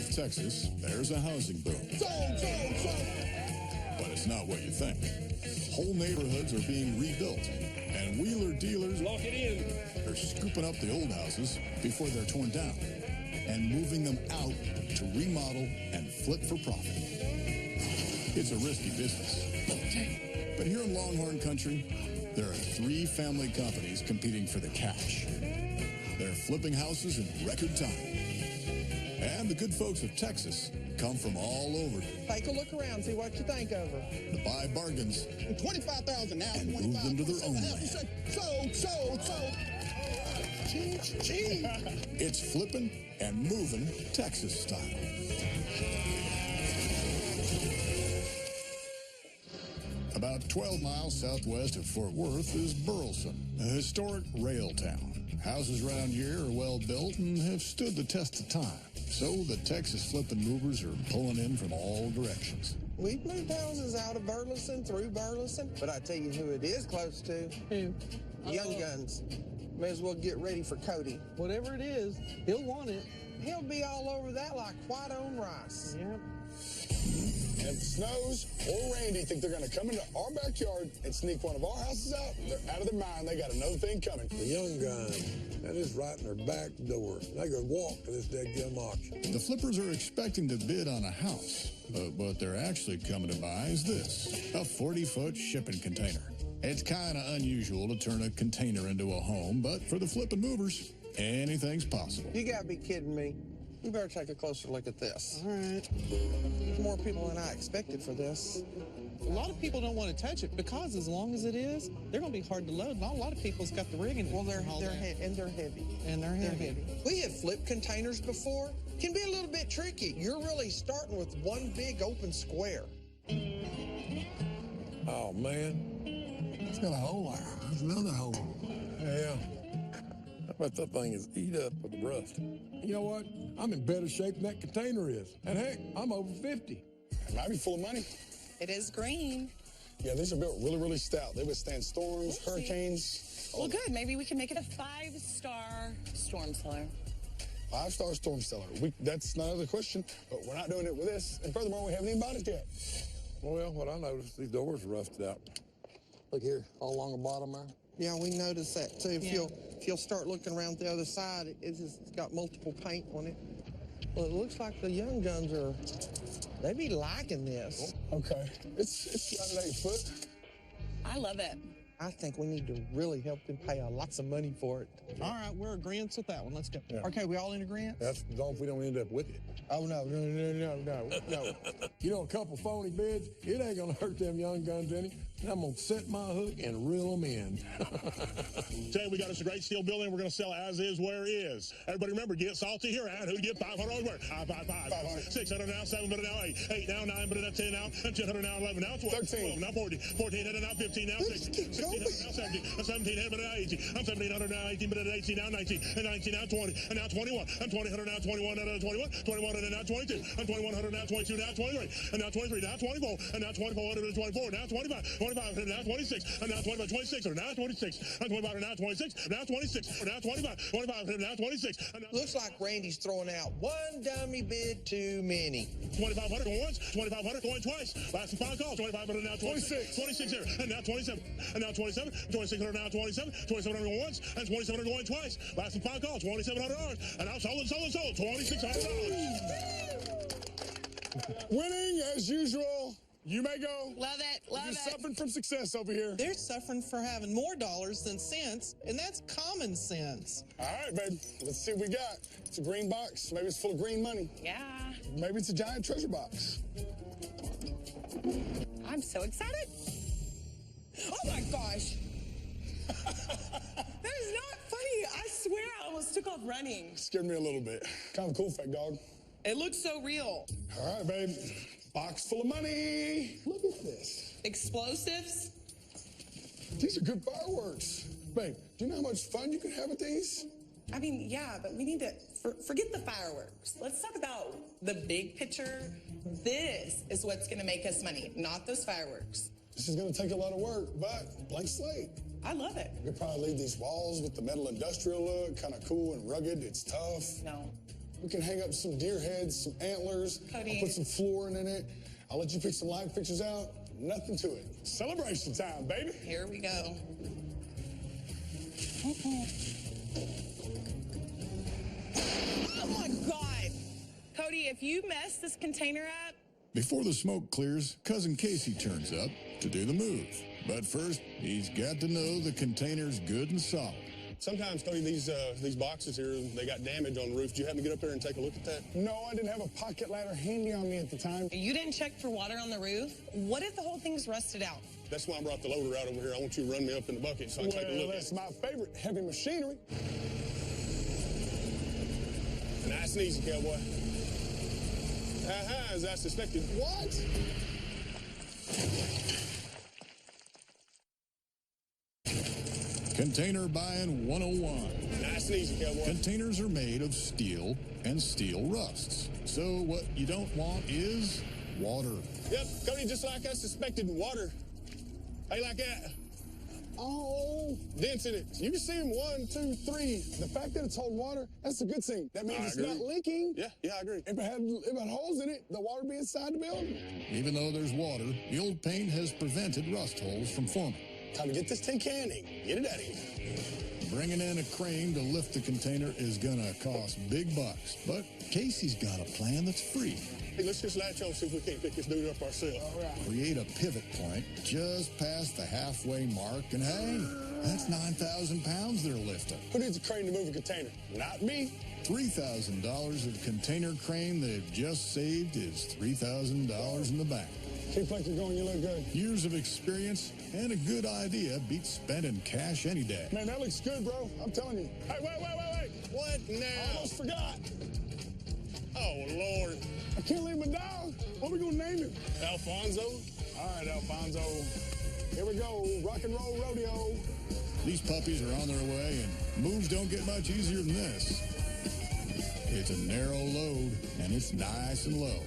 North Texas, there's a housing boom. Sold. But it's not what you think. Whole neighborhoods are being rebuilt, and wheeler dealers lock it in. Are scooping up the old houses before they're torn down and moving them out to remodel and flip for profit. It's a risky business. But here in Longhorn Country, there are 3 family companies competing for the cash. They're flipping houses in record time. And the good folks of Texas come from all over Take a look around, see what you think of her. to buy bargains $25,000 now. and move them to their own land. Sold. Ching. It's flipping and moving Texas style. About 12 miles southwest of Fort Worth is Burleson, a historic rail town. Houses around here are well built and have stood the test of time. So the Texas flipping movers are pulling in from all directions. We've moved houses out of Burleson, through Burleson, but I tell you who it is close to. Who? Young Guns. May as well get ready for Cody. Whatever it is, he'll want it. He'll be all over that like white on rice. Yep. And if Snows or Randy think they're going to come into our backyard and sneak one of our houses out, they're out of their mind. They got another thing coming. The Young Gun, that is right in their back door. They could walk to this dead auction. The flippers are expecting to bid on a house, but what they're actually coming to buy is this, a 40-foot shipping container. It's kind of unusual to turn a container into a home, but for the flipping movers, anything's possible. You gotta be kidding me. You better take a closer look at this. All right. There's more people than I expected for this. A lot of people don't want to touch it because as long as it is, they're going to be hard to load. Not a lot of people's got the rig in it. Well, they're heavy. heavy. And they're heavy. We have flipped containers before. Can be a little bit tricky. You're really starting with one big open square. Oh, man. It's got a hole there. There's another hole. Yeah. I bet that thing is eat up with the rust. You know what? I'm in better shape than that container is. And heck, I'm over 50. It might be full of money. It is green. Yeah, these are built really, really stout. They withstand storms, hurricanes. Well, good. Maybe we can make it a 5-star storm cellar. 5-star storm cellar. That's not another question, but we're not doing it with this. And furthermore, we haven't even bought it yet. Well, what I noticed, these doors are rusted out. Look here, all along the bottom there. Yeah, we noticed that too. Yeah. If you'll start looking around the other side, it's got multiple paint on it. Well, it looks like the Young Guns they be liking this. Okay. It's right at 8 foot. I love it. I think we need to really help them pay lots of money for it. All right, we're agreeing with that one. Let's go. Yeah. Okay, we all in agreement? That's as long as we don't end up with it. Oh, no. You know, a couple phony bids, it ain't gonna hurt them Young Guns any. And I'm gonna set my hook and reel them in. Today we got us a great steel building. We're going to sell as is where is. Everybody remember, get salty here. And who to get $500 worth? 555. 600 now, 700 now, 8 now, 9, but that's 10 now, and 1000 now, 11 now, 12, 13 now, 14, 1400 now, 15 now, 16, 1600 now, 17, 1700 but now 18. I'm 1700 now, 18, but at 18 now, 19, and 19 now, 20, and now 21. I'm 2000 now, 21, and now 21, 21, and now 22. I'm 2100 now, 22, now 23, and now 23, now 24, and now 2400 and 24, now 25, 25, and now 26, and now 25, 26, or now 26, and 25, and now 26, now 26, or now 25, 25, and now 26. And now Looks like Randy's throwing out one dummy bid too many. 2,500 going once, 2,500 going twice. Last and final call, 2,500 now 26. 26 here, and now 27, and now 27, 2,600 now 27, 2,700 going once, and 2,700 going twice. Last and final call, $2,700, and now sold, $2,600. Winning as usual. You may go. Love it. Love You're it. suffering from success over here. They're suffering for having more dollars than cents, and that's common sense. All right, babe. Let's see what we got. It's a green box. Maybe it's full of green money. Yeah. Maybe it's a giant treasure box. I'm so excited. Oh my gosh. That is not funny. I swear I almost took off running. Scared me a little bit. Kind of cool, fat dog. It looks so real. All right, babe. Box full of money. Look at this. Explosives? These are good fireworks. Babe, do you know how much fun you can have with these? I mean, yeah, but we need to forget the fireworks. Let's talk about the big picture. This is what's going to make us money, not those fireworks. This is going to take a lot of work, but blank slate. I love it. You could probably leave these walls with the metal industrial look, kind of cool and rugged. It's tough. No. We can hang up some deer heads, some antlers. Cody. I'll put some flooring in it. I'll let you pick some live pictures out. Nothing to it. Celebration time, baby. Here we go. Oh my God. Cody, if you mess this container up, Before the smoke clears, Cousin Casey turns up to do the move. But first, he's got to know the container's good and solid. Sometimes, Cody, these boxes here, they got damage on the roof. Did you happen to get up there and take a look at that? No, I didn't have a pocket ladder handy on me at the time. you didn't check for water on the roof. What if the whole thing's rusted out? That's why I brought the loader out over here. I want you to run me up in the bucket so I can take a Well, look at that's it. my favorite, heavy machinery. Nice and easy, cowboy. As I suspected. What? Container buying 101. Nice and easy, cowboy. Containers are made of steel, and steel rusts. So what you don't want is water. Yep, Cody, just like I suspected, water. How you like that? Oh, Dents in it. you can see them 1, 2, 3. The fact that it's holding water, that's a good thing. That means I it's agree. not leaking. Yeah, I agree. If it had holes in it, the water would be inside the building. Even though there's water, the old paint has prevented rust holes from forming. Time to get this tin canning. Get it out of here. Bringing in a crane to lift the container is gonna cost big bucks. But Casey's got a plan that's free. Hey, let's just latch on and see if we can't pick this dude up ourselves. All right. Create a pivot point just past the halfway mark, and hey, that's 9,000 pounds they're lifting. Who needs a crane to move a container? Not me. $3,000 of container crane they've just saved is $3,000 in the bank. Keep like you're going, you look good. Years of experience and a good idea beats spending cash any day. Man, that looks good, bro. I'm telling you. Hey, wait. What I now? almost forgot. Oh, Lord. I can't leave my dog. What are we going to name him? Alfonso? All right, Alfonso. Here we go. Rock and roll rodeo. These puppies are on their way, and moves don't get much easier than this. It's a narrow load, and it's nice and low.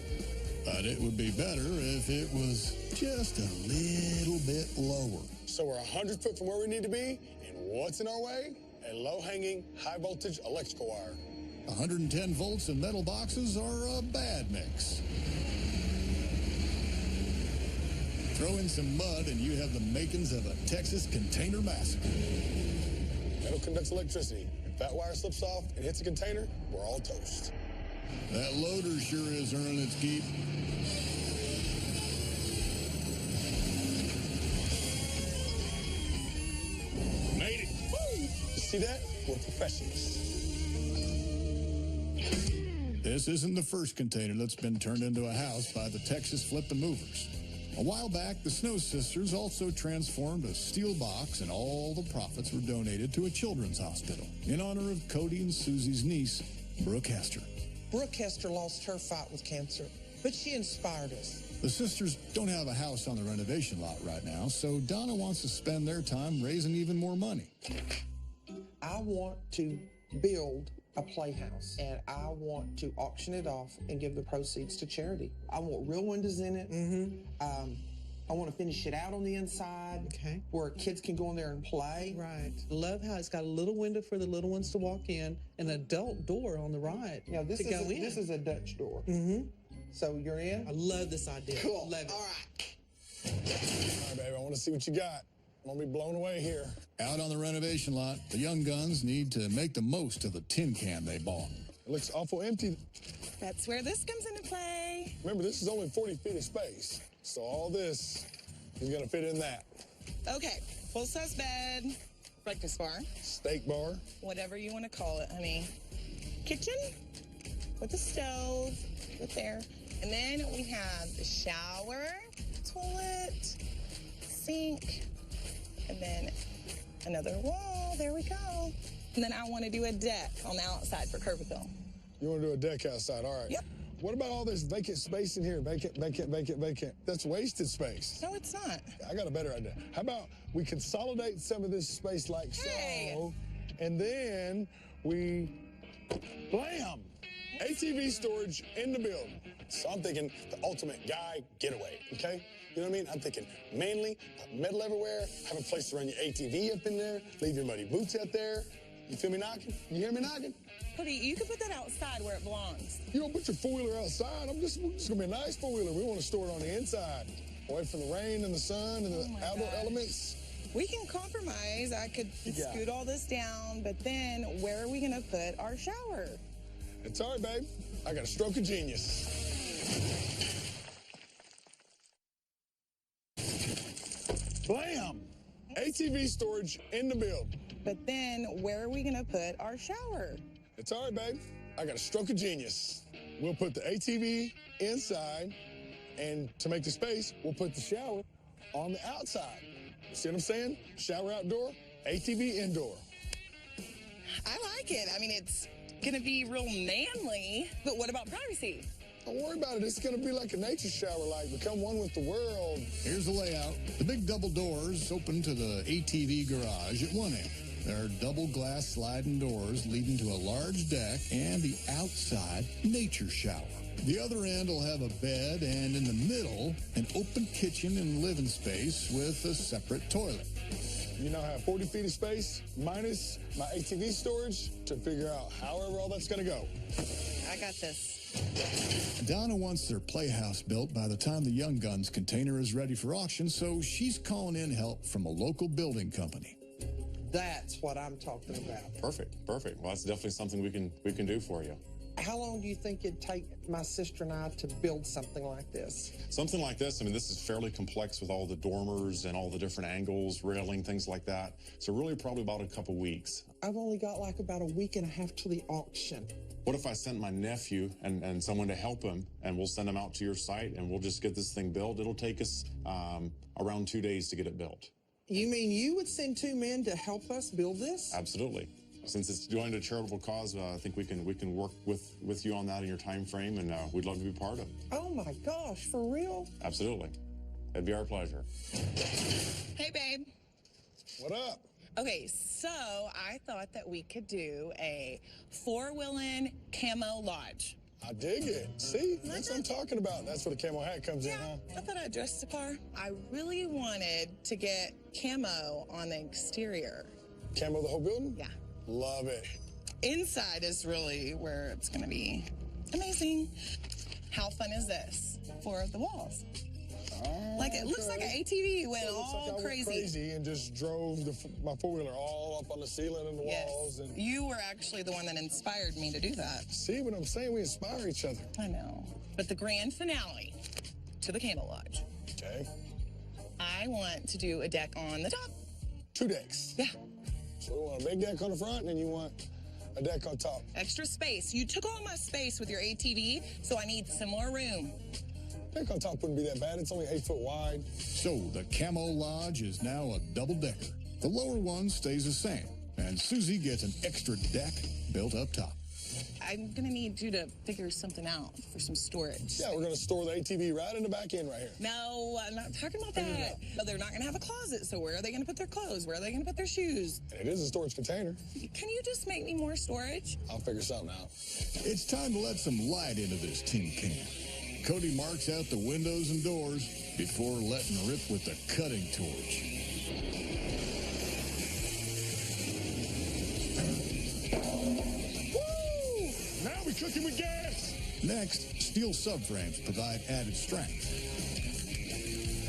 But it would be better if it was just a little bit lower. So we're 100 foot from where we need to be, and what's in our way? A low-hanging, high-voltage electrical wire. 110 volts and metal boxes are a bad mix. Throw in some mud and you have the makings of a Texas container massacre. Metal conducts electricity. If that wire slips off and hits a container, we're all toast. That loader sure is earning its keep. Made it. Woo! See that? We're professionals. This isn't the first container that's been turned into a house by the Texas Flip and Movers. A while back, the Snow Sisters also transformed a steel box, and all the profits were donated to a children's hospital in honor of Cody and Susie's niece, Brooke Hester. Brooke Hester lost her fight with cancer, but she inspired us. The sisters don't have a house on the renovation lot right now, so Donna wants to spend their time raising even more money. I want to build a playhouse, and I want to auction it off and give the proceeds to charity. I want real windows in it. I want to finish it out on the inside, Okay. where kids can go in there and play. Right. Love how it's got a little window for the little ones to walk in, an adult door on the right Now this to is go in. this is a Dutch door. So you're in. I love this idea. Cool. Love it. All right. All right, baby, I want to see what you got. I'm going to be blown away here. Out on the renovation lot, the young guns need to make the most of the tin can they bought. It looks awful empty. That's where this comes into play. Remember, this is only 40 feet of space, so all this is going to fit in that. Okay, full-size bed, breakfast bar, Steak bar. whatever you want to call it, honey. Kitchen with a stove right there. And then we have the shower, toilet, sink, and then another wall. There we go. And then I want to do a deck on the outside for curb appeal. You want to do a deck outside, all right. Yep. What about all this vacant space in here? Vacant. That's wasted space. No, it's not. I got a better idea. How about we consolidate some of this space like Hey. so, and then we, blam, ATV storage in the building. So I'm thinking the ultimate guy getaway, okay? You know what I mean? I'm thinking manly, put metal everywhere, have a place to run your ATV up in there, leave your muddy boots out there. You feel me knocking? You hear me knocking? pretty. You can put that outside where it belongs. You don't put your four-wheeler outside. We're just gonna be a nice four-wheeler. We want to store it on the inside, away from the rain and the sun and the outdoor elements. We can compromise. I could scoot all this down, but then where are we gonna put our shower? It's all right, babe. I got a stroke of genius. Blam! ATV storage in the building. But then where are we gonna put our shower? It's all right, babe. I got a stroke of genius. We'll put the ATV inside, and to make the space, we'll put the shower on the outside. See what I'm saying? Shower outdoor, ATV indoor. I like it. I mean, it's gonna be real manly, but what about privacy? Don't worry about it. It's going to be like a nature shower, like become one with the world. Here's the layout. The big double doors open to the ATV garage at one end. There are double glass sliding doors leading to a large deck and the outside nature shower. The other end will have a bed and in the middle, an open kitchen and living space with a separate toilet. You now have 40 feet of space minus my ATV storage to figure out however all that's going to go. I got this. Donna wants their playhouse built by the time the Young Guns container is ready for auction, so she's calling in help from a local building company. That's what I'm talking about. Perfect. Well, that's definitely something we can do for you. How long do you think it'd take my sister and I to build something like this? Something like this, I mean, this is fairly complex with all the dormers and all the different angles, railing, things like that. So really probably about a couple weeks. I've only got like about a week and a half to the auction. What if I sent my nephew and someone to help him, and we'll send him out to your site and we'll just get this thing built? It'll take us around 2 days to get it built. You mean you would send 2 men to help us build this? Absolutely. Since it's joined a charitable cause, I think we can work with you on that in your time frame, and we'd love to be part of it. Oh my gosh, for real? Absolutely. It'd be our pleasure. Hey, babe. What up? Okay, so I thought that we could do a 4-wheeling camo lodge. I dig it. See? That's what I'm talking about. That's where the camo hat comes in, huh? I thought I'd dress the car. I really wanted to get camo on the exterior. Camo the whole building? Yeah. Love it. Inside is really where it's going to be amazing. How fun is this? 4 of the walls. Like, it looks like an ATV went all like I crazy. went crazy and just drove my four-wheeler all up on the ceiling and the walls. And You were actually the one that inspired me to do that. see what I'm saying? We inspire each other. I know. But the grand finale to the Camo Lodge, Okay. I want to do a deck on the top. 2 decks. Yeah. So we want a big deck on the front, and then you want a deck on top. Extra space. You took all my space with your ATV, so I need some more room. Deck on top wouldn't be that bad. It's only 8 foot wide. So the Camo Lodge is now a double-decker. The lower one stays the same, and Susie gets an extra deck built up top. I'm gonna need you to figure something out for some storage. Yeah, we're going to store the ATV right in the back end right here. No, I'm not talking about that. No, they're not gonna have a closet, so where are they gonna put their clothes? Where are they gonna put their shoes? And it is a storage container. Can you just make me more storage? I'll figure something out. It's time to let some light into this tin can. Cody marks out the windows and doors before letting rip with the cutting torch. Woo! Now we're cooking with gas. Next, steel subframes provide added strength.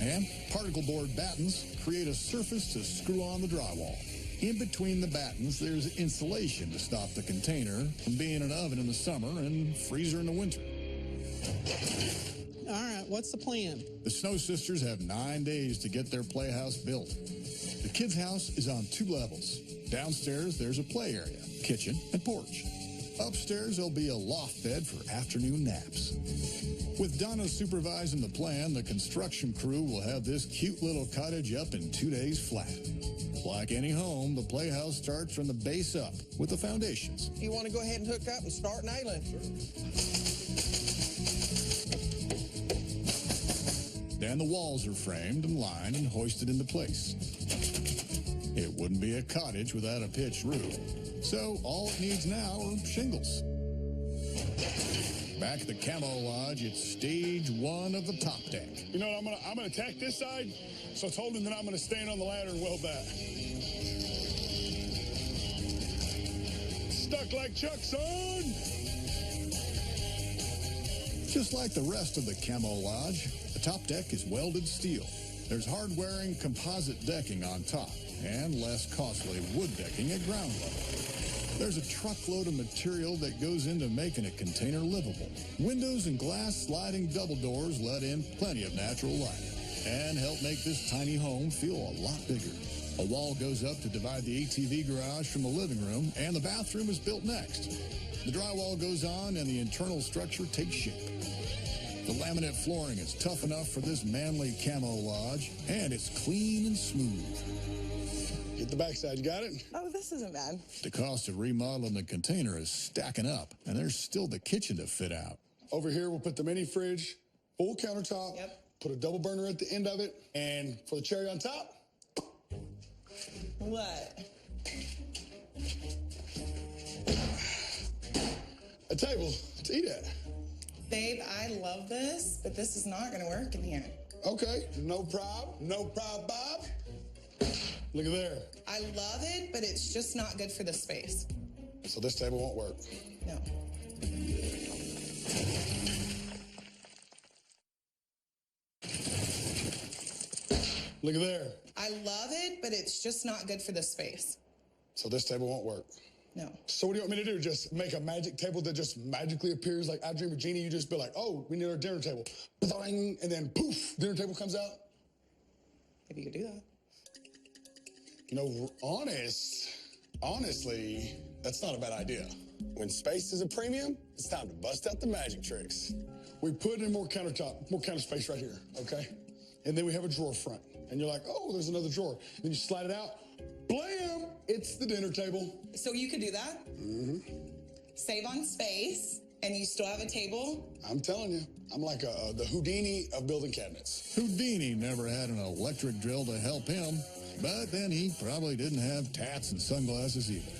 And particle board battens create a surface to screw on the drywall. In between the battens, there's insulation to stop the container from being an oven in the summer and freezer in the winter. All right, what's the plan? The Snow Sisters have 9 days to get their playhouse built. The kids' house is on 2 levels. Downstairs, there's a play area, kitchen, and porch. Upstairs, there'll be a loft bed for afternoon naps. With Donna supervising the plan, the construction crew will have this cute little cottage up in 2 days flat. Like any home, the playhouse starts from the base up with the foundations. You want to go ahead and hook up and start nailing? Then the walls are framed and lined and hoisted into place. It wouldn't be a cottage without a pitched roof, so all it needs now are shingles. Back at the Camo Lodge, it's stage 1 of the top deck. You know what, I'm gonna attack this side, so I told him that I'm gonna stand on the ladder and weld back. stuck like Chuck, son. Just like the rest of the Camo Lodge, the top deck is welded steel. There's hard-wearing composite decking on top and less costly wood decking at ground level. There's a truckload of material that goes into making a container livable. Windows and glass sliding double doors let in plenty of natural light and help make this tiny home feel a lot bigger. A wall goes up to divide the ATV garage from the living room, and the bathroom is built next. The drywall goes on, and the internal structure takes shape. The laminate flooring is tough enough for this manly Camo Lodge, and it's clean and smooth. Get the backside, you got it? Oh, this isn't bad. The cost of remodeling the container is stacking up, and there's still the kitchen to fit out. Over here, we'll put the mini fridge, full countertop, put a double burner at the end of it, and for the cherry on top, what? A table to eat at. Babe, I love this, but this is not going to work in here. Okay, no problem, Bob. Look at there. I love it, but it's just not good for the space. So this table won't work. No. Look at there. I love it, but it's just not good for the space. So this table won't work. No. So what do you want me to do? Just make a magic table that just magically appears like I Dream of Jeannie? You just be like, oh, we need our dinner table. And then poof, dinner table comes out? If you could do that. You know, honestly, that's not a bad idea. When space is a premium, it's time to bust out the magic tricks. We put in more countertop, more counter space right here, okay? And then we have a drawer front. And you're like, oh, there's another drawer. Then you slide it out, blam, it's the dinner table. So you could do that? Mm-hmm. Save on space, and you still have a table? I'm telling you, I'm like the Houdini of building cabinets. Houdini never had an electric drill to help him, but then he probably didn't have tats and sunglasses either.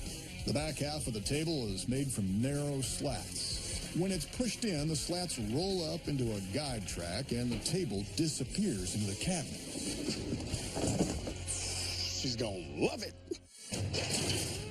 The back half of the table is made from narrow slats. When it's pushed in, the slats roll up into a guide track and the table disappears into the cabinet. She's gonna love it.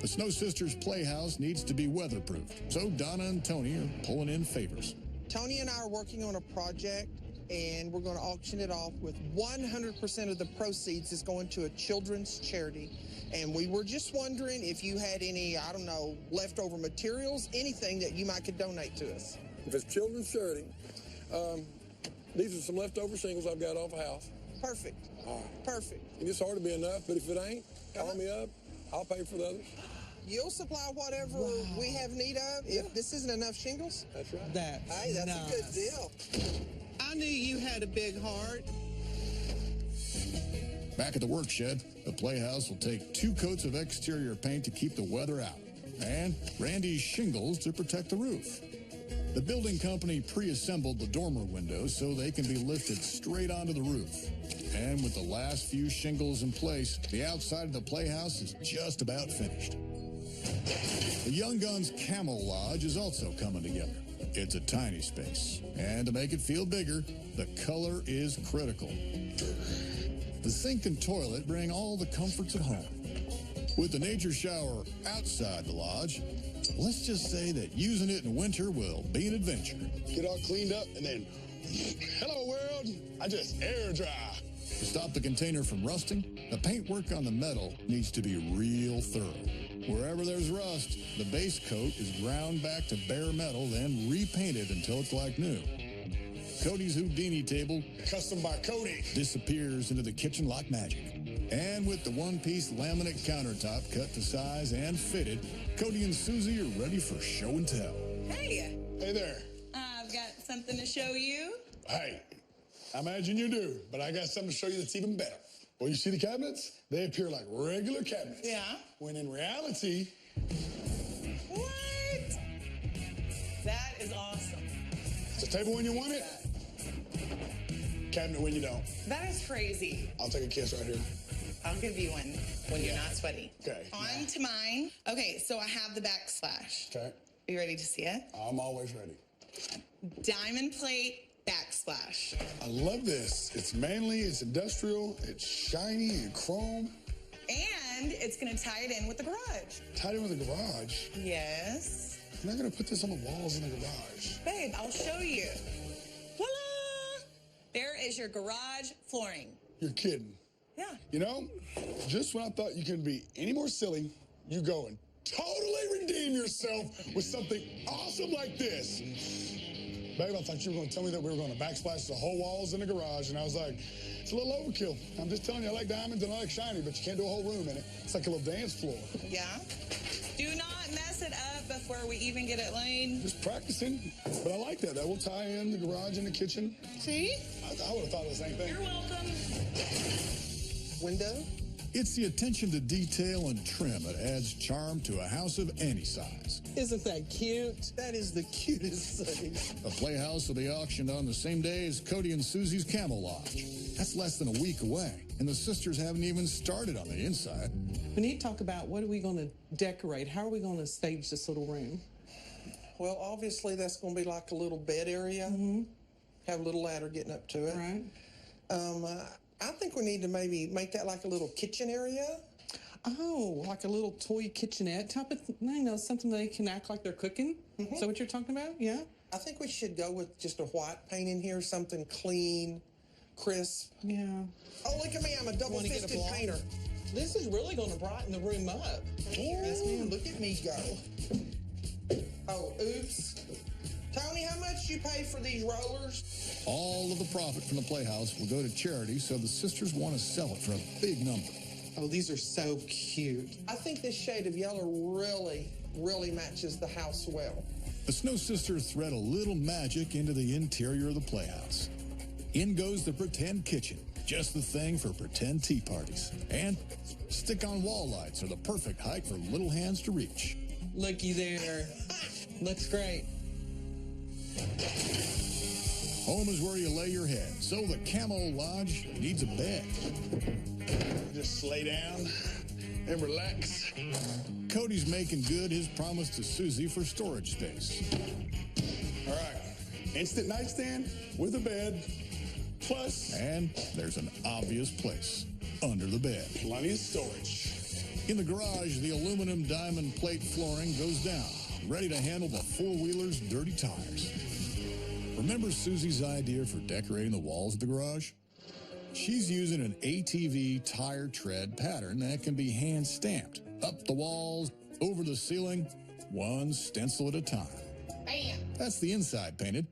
The Snow Sisters Playhouse needs to be weatherproofed, so Donna and Tony are pulling in favors. Tony and I are working on a project, and we're going to auction it off with 100% of the proceeds is going to a children's charity. And we were just wondering if you had any, I don't know, leftover materials, anything that you might could donate to us. If it's children's charity, these are some leftover shingles I've got off a house. Perfect. Perfect. And it's hard to be enough, but if it ain't, call me up. I'll pay for the others. You'll supply whatever we have need of if this isn't enough shingles? That's right. Hey, that's a good deal. I knew you had a big heart. Back at the work shed, the Playhouse will take 2 coats of exterior paint to keep the weather out, and Randy's shingles to protect the roof. The building company pre-assembled the dormer windows so they can be lifted straight onto the roof. And with the last few shingles in place, the outside of the Playhouse is just about finished. The Young Guns Camo Lodge is also coming together. It's a tiny space, and to make it feel bigger, the color is critical. The sink and toilet bring all the comforts of home. With the nature shower outside the lodge, let's just say that using it in winter will be an adventure. Get all cleaned up, and then, hello world, I just air dry. To stop the container from rusting, the paintwork on the metal needs to be real thorough. Wherever there's rust, the base coat is ground back to bare metal, then repainted until it's like new. Cody's Houdini table, custom by Cody, disappears into the kitchen like magic. And with the one-piece laminate countertop cut to size and fitted, Cody and Susie are ready for show and tell. Hey. Hey there. I've got something to show you. Hey, I imagine you do, but I got something to show you that's even better. Well, you see the cabinets? They appear like regular cabinets. Yeah. When in reality... What? That is awesome. It's a table when you want it, cabinet when you don't. That is crazy. I'll take a kiss right here. I'll give you one when you're not sweaty. Okay. On to mine. Okay, so I have the backsplash. Okay. Are you ready to see it? I'm always ready. Diamond plate backsplash. I love this. It's manly, it's industrial, it's shiny and chrome. And And it's going to tie it in with the garage. Tied in with the garage. Yes. I'm not gonna put this on the walls in the garage. Babe, I'll show you. Voila! There is your garage flooring. You're kidding. Yeah. You know, just when I thought you couldn't be any more silly, you go and totally redeem yourself with something awesome like this. Babe, I thought you were going to tell me that we were going to backsplash the whole walls in the garage, and I was like, it's a little overkill. I'm just telling you, I like diamonds and I like shiny, but you can't do a whole room in it. It's like a little dance floor. Yeah. Do not mess it up before we even get it laid. Just practicing, but I like that. That will tie in the garage and the kitchen. See? I would have thought of the same thing. You're welcome. Window? It's the attention to detail and trim that adds charm to a house of any size. Isn't that cute? That is the cutest thing. The Playhouse will be auctioned on the same day as Cody and Susie's Camel Lodge. That's less than a week away, and the sisters haven't even started on the inside. We need to talk about what are we going to decorate? How are we going to stage this little room? Well, obviously, that's going to be like a little bed area. Have a little ladder getting up to it. Right. I think we need to maybe make that like a little kitchen area. Oh, like a little toy kitchenette type of thing, you know, something they can act like they're cooking. Is that what you're talking about? Yeah. I think we should go with just a white paint in here, something clean, crisp. Yeah. Oh, look at me, I'm a double-fisted painter. This is really going to brighten the room up. Yes, ma'am. Look at me go. Oh, oops. Tony, how much you pay for these rollers? All of the profit from the Playhouse will go to charity, so the sisters want to sell it for a big number. Oh, these are so cute. I think this shade of yellow really matches the house well. The Snow Sisters thread a little magic into the interior of the Playhouse. In goes the pretend kitchen, just the thing for pretend tea parties. And stick-on wall lights are the perfect height for little hands to reach. Looky there. Looks great. Home is where you lay your head, so the Camo Lodge needs a bed. Just lay down and relax. Cody's making good his promise to Susie for storage space. All right, instant nightstand with a bed, plus... And there's an obvious place, under the bed. Plenty of storage. In the garage, the aluminum diamond plate flooring goes down, ready to handle the four-wheeler's dirty tires. Remember Susie's idea for decorating the walls of the garage? She's using an ATV tire tread pattern that can be hand-stamped up the walls, over the ceiling, one stencil at a time. Bam! That's the inside painted.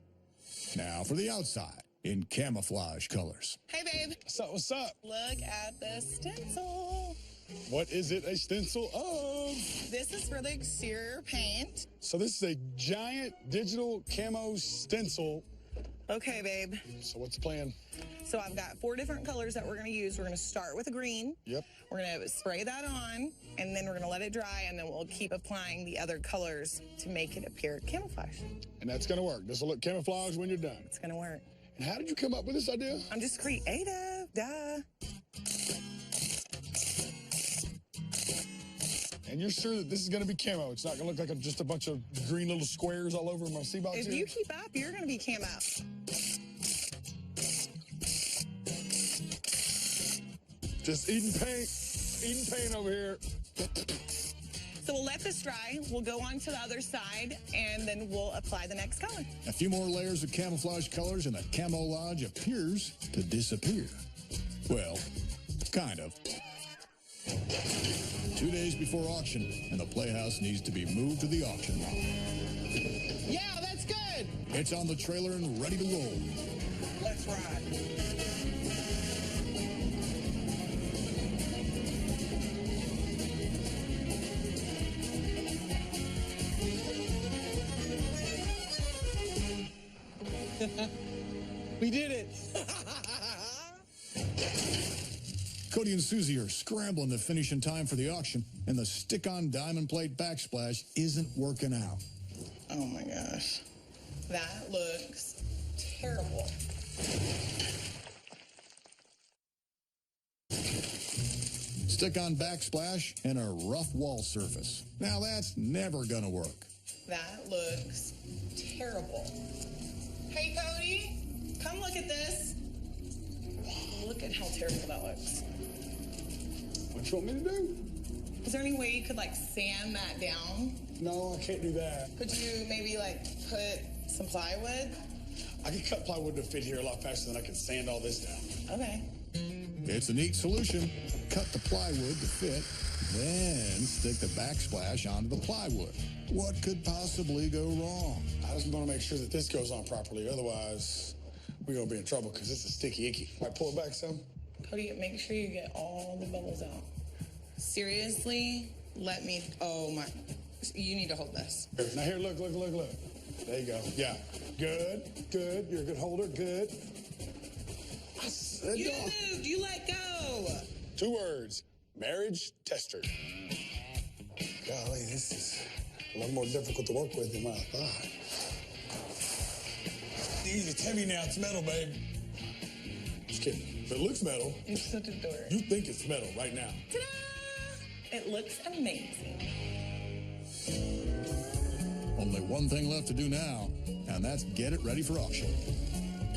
Now for the outside in camouflage colors. Hey, babe. What's up? Look at the stencil. What is it a stencil of? This is for the exterior paint. So this is a giant digital camo stencil. Okay, babe. So what's the plan? So I've got 4 different colors that we're going to use. We're going to start with a green. Yep. We're going to spray that on, and then we're going to let it dry, and then we'll keep applying the other colors to make it appear camouflage. And that's going to work. This will look camouflage when you're done. It's going to work. And how did you come up with this idea? I'm just creative. Duh. And you're sure that this is going to be camo? It's not going to look like just a bunch of green little squares all over my sea box If here? you keep up, you're going to be camo. Just eating paint over here. So we'll let this dry. We'll go on to the other side, and then we'll apply the next color. A few more layers of camouflage colors and the Camo Lodge appears to disappear. Well, kind of. 2 days before auction, and the Playhouse needs to be moved to the auction lot. Yeah, that's good. It's on the trailer and ready to roll. Let's ride. We did it. Cody and Susie are scrambling to finish in time for the auction, and the stick-on diamond plate backsplash isn't working out. Oh my gosh. That looks terrible. Stick-on backsplash and a rough wall surface. Now that's never gonna work. That looks terrible. Hey, Cody, come look at this. Look at how terrible that looks. What you want me to do? Is there any way you could like sand that down? No, I can't do that. Could you maybe like put some plywood? I can cut plywood to fit here a lot faster than I can sand all this down. Okay. It's a neat solution. Cut the plywood to fit, then stick the backsplash onto the plywood. What could possibly go wrong? I just want to make sure that this goes on properly. Otherwise, we're going to be in trouble because it's a sticky icky. Might pull it back some. Cody, make sure you get all the bubbles out. Seriously, let me, oh my, you need to hold this. Here, now here, look. There you go. Yeah. Good. You're a good holder. Good. I said You no. moved, you let go. 2 words. Marriage tester. Golly, this is a lot more difficult to work with than I thought. It's heavy now. It's metal, babe. Just kidding. If it looks metal, You're such a dork. you think it's metal right now. Ta-da! It looks amazing. Only one thing left to do now, and that's get it ready for auction.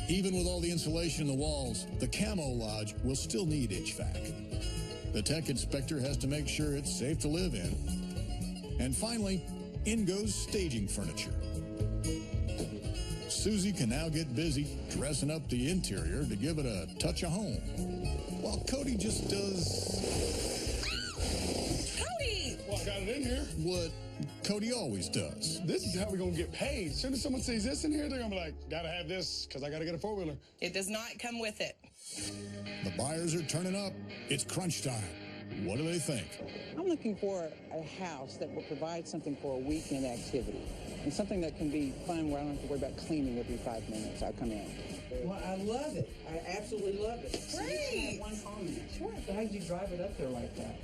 Even with all the insulation in the walls, the Camo Lodge will still need HVAC. The tech inspector has to make sure it's safe to live in. And finally, in goes staging furniture. Susie can now get busy dressing up the interior to give it a touch of home, while Cody just does Cody! Well, I got it in here. what Cody always does. This is how we're going to get paid. As soon as someone sees this in here, they're going to be like, got to have this because I got to get a 4-wheeler. It does not come with it. The buyers are turning up. It's crunch time. What do they think? I'm looking for a house that will provide something for a weekend activity and something that can be fun where I don't have to worry about cleaning every 5 minutes. I come in. Well, I love it. I absolutely love it. Great. One comment. Sure. How did you drive it up there like that?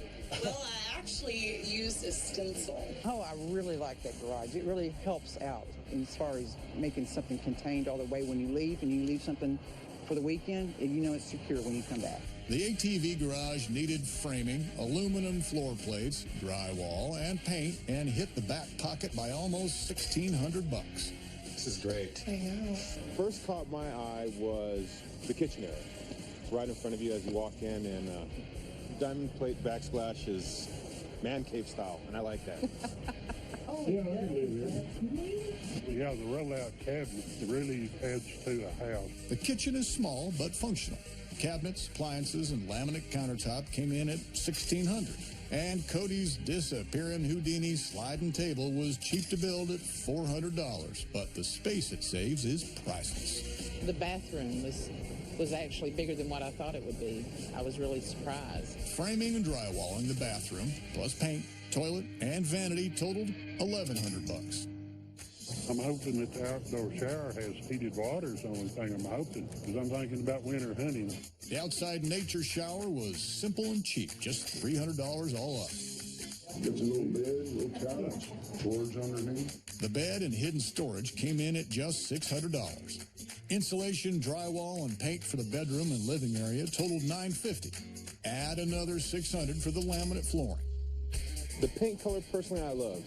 Well, I actually used a stencil. Oh, I really like that garage. It really helps out as far as making something contained all the way when you leave, and you leave something for the weekend, and you know it's secure when you come back. The ATV garage needed framing, aluminum floor plates, drywall, and paint, and hit the back pocket by almost $1,600. This is great. I know. First caught my eye was the kitchen area. It's right in front of you as you walk in, and diamond plate backsplash is man cave style, and I like that. Yeah, the rollout cabinet really adds to the house. The kitchen is small but functional. Cabinets, appliances, and laminate countertop came in at $1,600. And Cody's disappearing Houdini sliding table was cheap to build at $400, but the space it saves is priceless. The bathroom was actually bigger than what I thought it would be. I was really surprised. Framing and drywalling the bathroom, plus paint, toilet, and vanity totaled $1,100. I'm hoping that the outdoor shower has heated water is the only thing I'm hoping, because I'm thinking about winter hunting. The outside nature shower was simple and cheap, just $300 all up. Gets a little bed, a little couch, boards underneath. The bed and hidden storage came in at just $600. Insulation, drywall, and paint for the bedroom and living area totaled $950. Add another $600 for the laminate flooring. The paint color, personally, I love.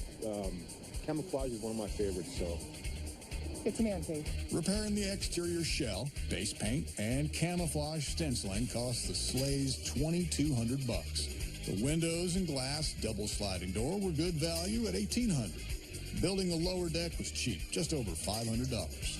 Camouflage is one of my favorites, so. It's a man cave. Repairing the exterior shell, base paint, and camouflage stenciling cost the sleighs $2,200. The windows and glass double sliding door were good value at $1,800. Building the lower deck was cheap, just over $500.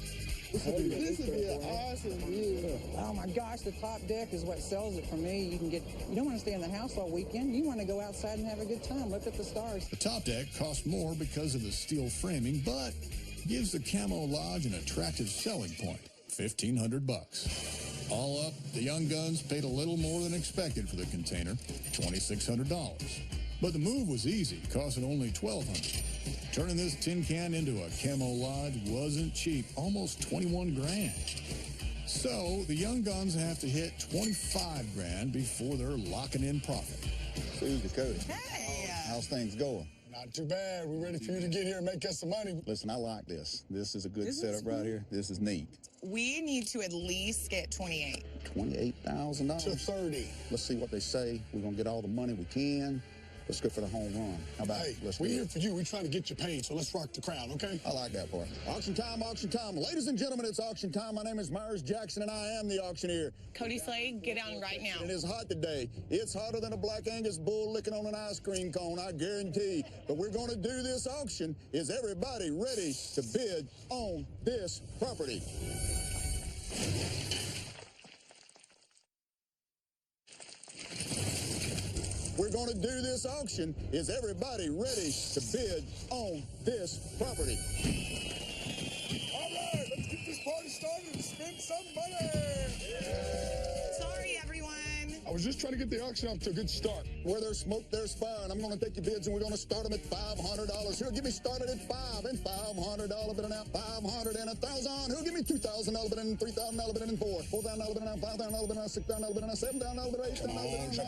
This would be an awesome view. Oh my gosh, the top deck is what sells it for me. You don't want to stay in the house all weekend. You want to go outside and have a good time. Look at the stars. The top deck costs more because of the steel framing, but gives the Camo Lodge an attractive selling point, $1,500. All up, the Young Guns paid a little more than expected for the container, $2,600. But the move was easy, costing only $1,200. Turning this tin can into a Camo Lodge wasn't cheap, almost 21 grand. So the Young Guns have to hit 25 grand before they're locking in profit. Susie, Cody. Hey! How's things going? Not too bad. We're ready for you to get here and make us some money. Listen, I like this. This is a good setup right here. This is neat. We need to at least get 28. $28,000. To 30. Let's see what they say. We're going to get all the money we can. Let's go for the home run. How about Hey, let's we're do here it? for you. We're trying to get you paid, so let's rock the crowd, okay? I like that part. Auction time, auction time. Ladies and gentlemen, it's auction time. My name is Myers Jackson, and I am the auctioneer. Cody Slade, get on right now. It is hot today. It's hotter than a Black Angus bull licking on an ice cream cone, I guarantee. But we're going to do this auction. Is everybody ready to bid on this property? We're going to do this auction. Is everybody ready to bid on this property? All right, let's get this party started and spend some money. Sorry, everyone. I was just trying to get the auction off to a good start. Where there's smoke, there's fire, and I'm going to take your bids, and we're going to start them at $500. Who'll get me started at $5 and $500 bid now? $500 and $1,000. Who'll give me $2,000 bid and $3,000 bid and $4,000 bid now? $5,000 bid now? $6,000 bid now? $7,000 bid now? $8,000 bid now?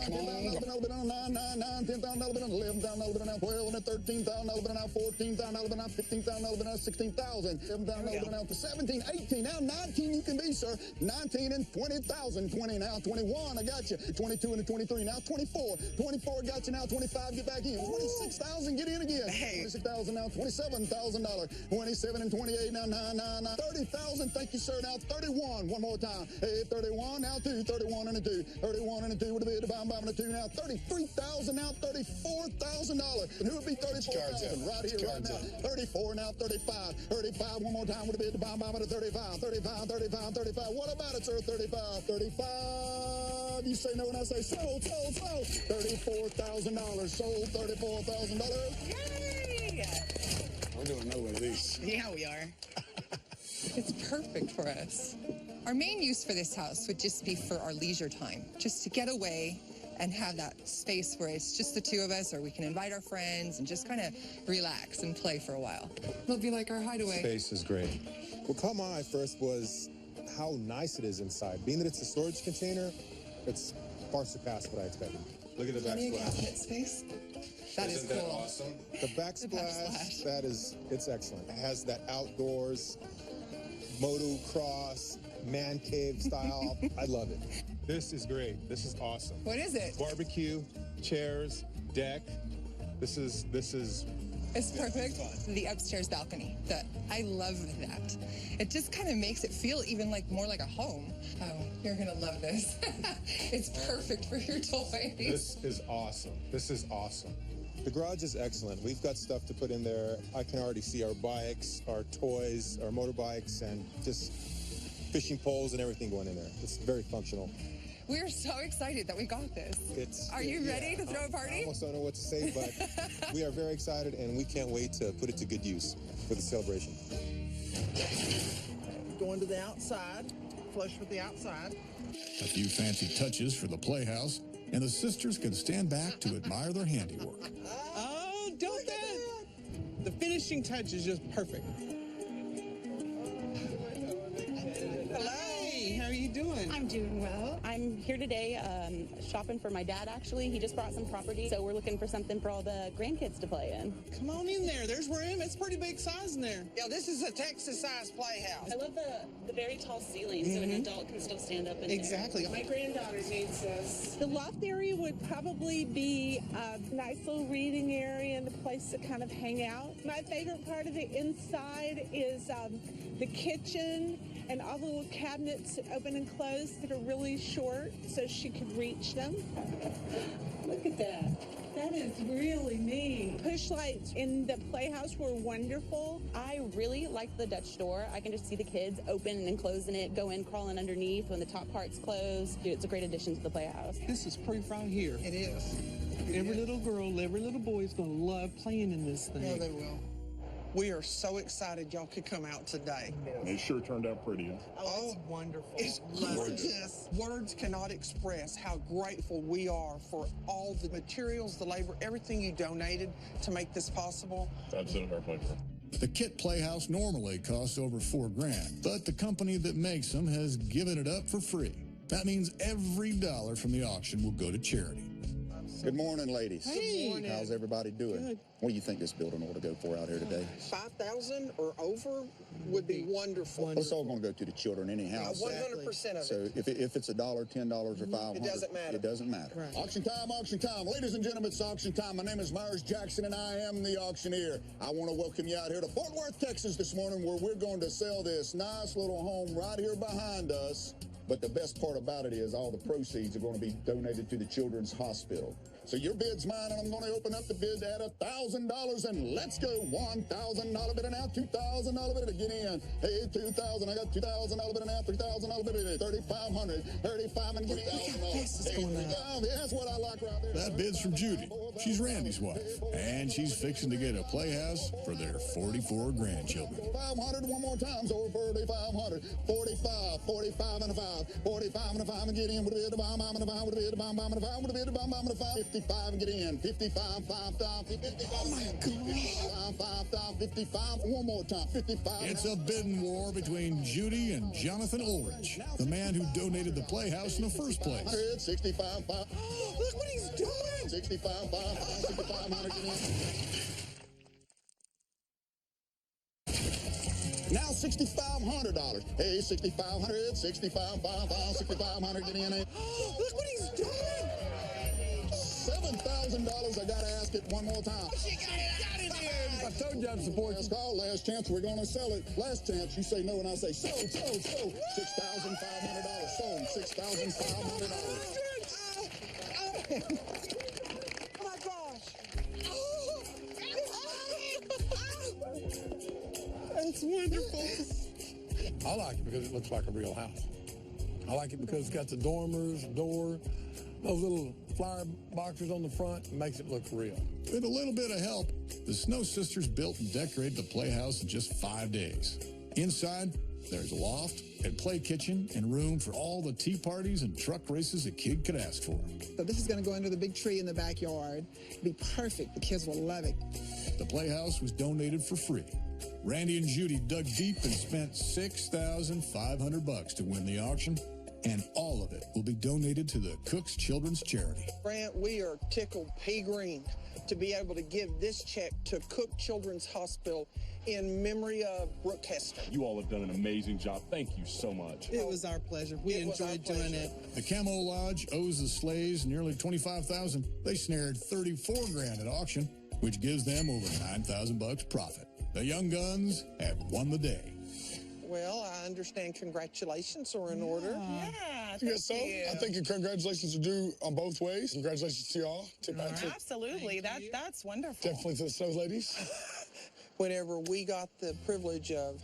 $9,000 bid now? $9,999. $10,000 bid now? $11,000 bid now? $12,000 and $13,000 bid now? $14,000 bid now? $15,000 bid now? $16,000. $7,000 bid now? $17,000, $18,000, now $19,000 you can be, sir. $19,000 and $20,000. $20,000 now. $21,000, I got you. $22,000 and $23,000 now. $24,000 got you now. $25,000, get back in. $26,000, get in again. $26,000 now. $27,000. $27,000 and $28,000 now. $9,999. $30,000, thank you, sir. Now $31,000, one more time. Hey, $31,000 now. $31,000 and a $2. $31,000 and a $2 with a bid. Bam, and a $2 now. $33,000 now. $34,000. And who would be $34,000? Right here, right now. $34,000 now. $35,000. $35,000, one more time with a bid. Bam, and a $35,000. $35,000. What about it, sir? $35,000. $35,000. You say no when I say sold. $34,000. Sold $34,000. Yay! We're doing no one of these. Yeah, we are. It's perfect for us. Our main use for this house would just be for our leisure time, just to get away and have that space where it's just the two of us, or we can invite our friends and just kind of relax and play for a while. It'll be like our hideaway. Space is great. What caught my eye first was how nice it is inside. Being that it's a storage container, it's far surpassed what I expected. Look at the backsplash. Space. That is Isn't that cool. awesome? The backsplash, it's excellent. It has that outdoors, motocross, man cave style. I love it. This is great. This is awesome. What is it? Barbecue, chairs, deck. This is It's perfect. The upstairs balcony. I love that. It just kind of makes it feel even more like a home. Oh, you're gonna love this. It's perfect for your toys. This is awesome. This is awesome. The garage is excellent. We've got stuff to put in there. I can already see our bikes, our toys, our motorbikes, and just fishing poles and everything going in there. It's very functional. We're so excited that we got this. Are you ready to throw a party? I almost don't know what to say, but we are very excited, and we can't wait to put it to good use for the celebration. Going to the outside, flush with the outside. A few fancy touches for the playhouse, and the sisters can stand back to admire their handiwork. Oh, don't that. The finishing touch is just perfect. Hey, how are you doing? I'm doing well. I'm here today shopping for my dad, actually. He just brought some property, so we're looking for something for all the grandkids to play in. Come on in there. There's room. It's pretty big size in there. Yeah, this is a Texas-sized playhouse. I love the very tall ceiling, so an adult can still stand up in Exactly. there. My granddaughter needs this. The loft area would probably be a nice little reading area and a place to kind of hang out. My favorite part of the inside is the kitchen and all the little cabinets that open and close that are really short so she could reach them. Look at that. That is really neat. Push lights in the playhouse were wonderful. I really like the Dutch door. I can just see the kids open and closing it, go in crawling underneath when the top part's closed. It's a great addition to the playhouse. This is proof right here. It is. Every little girl, every little boy is going to love playing in this thing. Yeah, they will. We are so excited y'all could come out today. It sure turned out pretty. Oh, it's wonderful. It's gorgeous. Words cannot express how grateful we are for all the materials, the labor, everything you donated to make this possible. Absolutely our pleasure. The Kit Playhouse normally costs over $4,000, but the company that makes them has given it up for free. That means every dollar from the auction will go to charity. Good morning, ladies. Hey. Good morning. How's everybody doing? Good. What do you think this building ought to go for out here today? 5,000 or over would be wonderful. Well, it's all going to go to the children anyhow. 100% of it. So if it's $1, $10, or $500, It doesn't matter. It doesn't matter. Right. Auction time, auction time. Ladies and gentlemen, it's auction time. My name is Myers Jackson, and I am the auctioneer. I want to welcome you out here to Fort Worth, Texas this morning, where we're going to sell this nice little home right here behind us. But the best part about it is all the proceeds are going to be donated to the Children's Hospital. So your bid's mine, and I'm going to open up the bid at $1,000, and let's go. $1,000 bid now, $2,000 bid to get in. Hey, $2,000, I got $2,000 bid now, $3,000 bid, $3,500, $35 and get in. That's what I like right there. That bid's from Judy. She's Randy's wife, and she's fixing to get a playhouse for their 44 grandchildren. 500 one more time, so 4,500, 45, 45 and a 5, 45 and a 5 and get in with a bid, bomb and a 5 with a bid, bomb and a 5 with a bid, bomb and a 5, 55 and get in, 55, 5, 55. Oh my God. 5, 5, 55. One more time, 55. It's a bidding war between Judy and Jonathan Ulrich, the man who donated the playhouse in the first place. 65, 5. Look what he's doing. 65, 5, 6500 get in. Now $6,500. Hey, $6,500, 65, 5, 6,500 get in. Look what he's doing. $7,000. I gotta ask it one more time. She got it in. I told you I'd support you. Call, last chance, we're gonna sell it. Last chance, you say no, and I say sold. $6,500. Sold. $6,500. Oh my gosh. It's wonderful. I like it because it looks like a real house. I like it because it's got the dormers, door, those little flower boxes on the front. It makes it look real. With a little bit of help, the Snow Sisters built and decorated the playhouse in just 5 days. Inside, there's a loft and play kitchen and room for all the tea parties and truck races a kid could ask for. So this is going to go under the big tree in the backyard. It'll be perfect. The kids will love it. The playhouse was donated for free. Randy and Judy dug deep and spent $6,500 to win the auction, and all of it will be donated to the Cook's Children's Charity. Grant, we are tickled pea green to be able to give this check to Cook Children's Hospital in memory of Brooke Hester. You all have done an amazing job. Thank you so much. It was our pleasure. We enjoyed doing it. The Camo Lodge owes the Slays nearly $25,000. They snared $34,000 at auction, which gives them over $9,000 profit. The Young Guns have won the day. Well, I understand congratulations are in order. Yeah, Yes, so I think your congratulations are due on both ways. Congratulations to y'all. Absolutely. That's wonderful. Definitely to the Snow ladies. Whenever we got the privilege of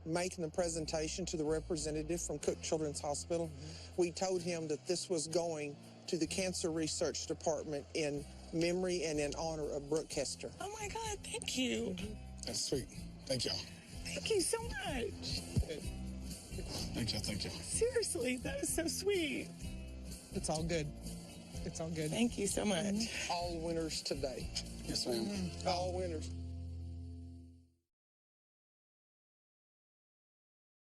making the presentation to the representative from Cook Children's Hospital, we told him that this was going to the Cancer Research Department in memory and in honor of Brooke Hester. Oh my God, thank you. That's sweet. Thank y'all. Thank you so much. Thank y'all. Seriously, that is so sweet. It's all good. It's all good. Thank you so much. All winners today. Yes, ma'am. All winners.